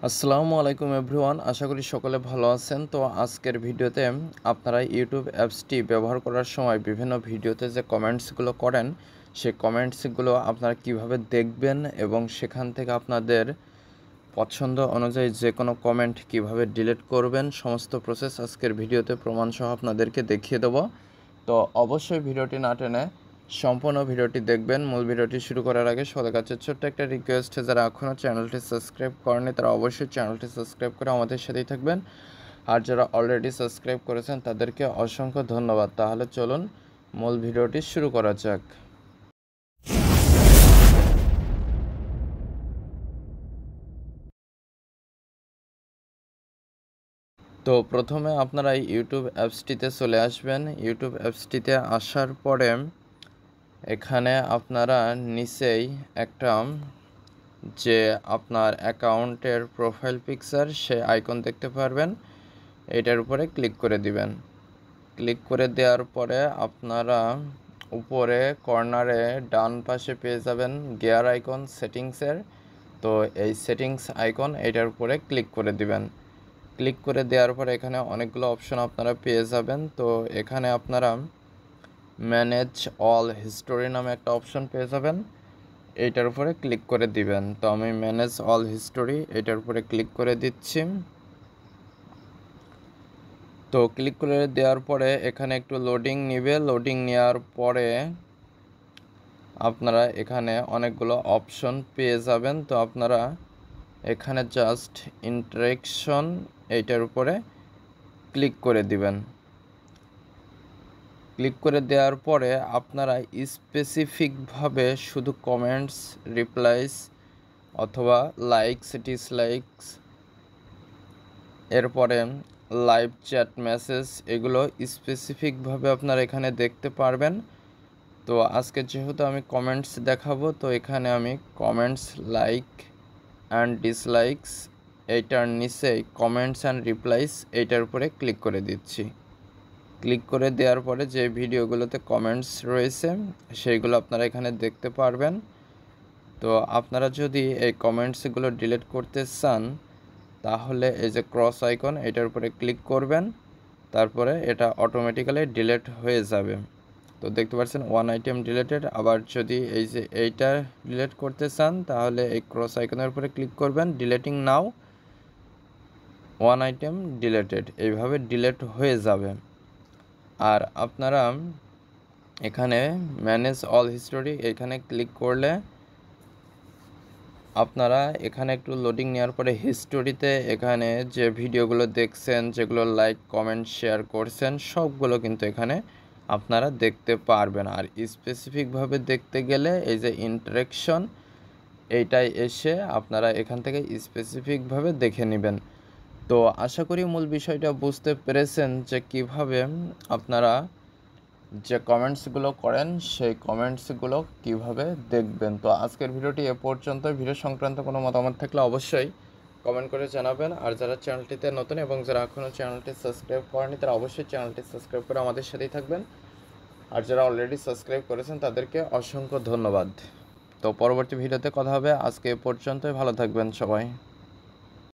আসসালামু আলাইকুম এভরিওয়ান, আশা করি সকলে ভালো আছেন। তো আজকের ভিডিওতে আপনারা ইউটিউব অ্যাপসটি ব্যবহার করার সময় বিভিন্ন ভিডিওতে যে কমেন্টসগুলো করেন সেই কমেন্টসগুলো আপনারা কিভাবে দেখবেন এবং সেখান থেকে আপনাদের পছন্দ অনুযায়ী যে কোনো কমেন্ট কিভাবে ডিলিট করবেন সমস্ত প্রসেস আজকের ভিডিওতে প্রমাণসহ আপনাদেরকে দেখিয়ে দেবো। তো অবশ্যই ভিডিওটি না টেনে সম্পূর্ণ ভিডিওটি দেখবেন। মূল ভিডিওটি শুরু করার আগে সবার কাছে ছোট্ট একটা রিকোয়েস্ট, যারা এখনও চ্যানেলটি সাবস্ক্রাইব করেনি তারা অবশ্যই চ্যানেলটি সাবস্ক্রাইব করে আমাদের সাথেই থাকবেন, আর যারা অলরেডি সাবস্ক্রাইব করেছেন তাদেরকে অসংখ্য ধন্যবাদ। তাহলে চলুন মূল ভিডিওটি শুরু করা যাক। তো প্রথমে আপনারা ইউটিউব অ্যাপসটিতে চলে আসবেন। ইউটিউব অ্যাপসটিতে আসার পরে এখানে আপনারা নিচেই একটা যে আপনার অ্যাকাউন্টের প্রোফাইল পিকচার সে আইকন দেখতে পারবেন, এটার উপরে ক্লিক করে দিবেন। ক্লিক করে দেওয়ার পরে আপনারা উপরে কর্নারে ডান পাশে পেয়ে যাবেন গিয়ার আইকন সেটিংসের। তো এই সেটিংস আইকন এটার উপরে ক্লিক করে দিবেন। ক্লিক করে দেওয়ার পরে এখানে অনেকগুলো অপশন আপনারা পেয়ে যাবেন। তো এখানে আপনারা ম্যানেজ অল হিস্টোরি নামে একটা অপশন পেয়ে যাবেন, এইটার উপরে ক্লিক করে দিবেন। তো আমি ম্যানেজ অল হিস্টোরি এটার উপরে ক্লিক করে দিচ্ছি। তো ক্লিক করে দেওয়ার পরে এখানে একটু লোডিং নেবে। লোডিং নেওয়ার পরে আপনারা এখানে অনেকগুলো অপশন পেয়ে যাবেন। তো আপনারা এখানে জাস্ট ইন্টারেকশন এইটার উপরে ক্লিক করে দিবেন। ক্লিক করে দেওয়ার পরে আপনারা স্পেসিফিকভাবে শুধু কমেন্টস, রিপ্লাইস অথবা লাইকস, ডিসলাইকস, এরপরে লাইভ চ্যাট মেসেজ, এগুলো স্পেসিফিকভাবে আপনারা এখানে দেখতে পারবেন। তো আজকে যেহেতু আমি কমেন্টস দেখাবো, তো এখানে আমি কমেন্টস, লাইক অ্যান্ড ডিসলাইকস এইটার নিচে কমেন্টস অ্যান্ড রিপ্লাইস এইটার উপরে ক্লিক করে দিচ্ছি। ক্লিক করে দেওয়ার পরে যে ভিডিওগুলোতে কমেন্টস রয়েছে সেইগুলো আপনারা এখানে দেখতে পারবেন। তো আপনারা যদি এই কমেন্টসগুলো ডিলিট করতে চান তাহলে এই যে ক্রস আইকন এটার উপরে ক্লিক করবেন, তারপরে এটা অটোমেটিক্যালি ডিলিট হয়ে যাবে। তো দেখতে পাচ্ছেন ওয়ান আইটেম ডিলিটেড। আবার যদি এই যে এইটা ডিলিট করতে চান তাহলে এই ক্রস আইকনের উপরে ক্লিক করবেন, ডিলিটিং নাও, ওয়ান আইটেম ডিলিটেড, এইভাবে ডিলিট হয়ে যাবে। আর আপনারা এখানে ম্যানেজ অল হিস্টোরি এখানে ক্লিক করলে আপনারা এখানে একটু লোডিং নেওয়ার পরে হিস্টোরিতে এখানে যে ভিডিওগুলো দেখছেন, যেগুলো লাইক, কমেন্ট, শেয়ার করছেন সবগুলো কিন্তু এখানে আপনারা দেখতে পারবেন। আর স্পেসিফিকভাবে দেখতে গেলে এই যে ইন্টারেকশন এইটাই এসে আপনারা এখান থেকে স্পেসিফিকভাবে দেখে নেবেন। তো আশা করি মূল বিষয়টা বুঝতে পেরেছেন যে কিভাবে আপনারা যে কমেন্টসগুলো করেন সেই কমেন্টসগুলো কিভাবে দেখবেন। তো আজকের ভিডিওটি এ পর্যন্ত। ভিডিও সংক্রান্ত কোনো মতামত থাকলে অবশ্যই কমেন্ট করে জানাবেন। আর যারা চ্যানেলটিতে নতুন এবং যারা এখনও চ্যানেলটি সাবস্ক্রাইব করেনি তারা অবশ্যই চ্যানেলটি সাবস্ক্রাইব করে আমাদের সাথেই থাকবেন, আর যারা অলরেডি সাবস্ক্রাইব করেছেন তাদেরকে অসংখ্য ধন্যবাদ। তো পরবর্তী ভিডিওতে কথা হবে। আজকে এ পর্যন্তই, ভালো থাকবেন সবাই।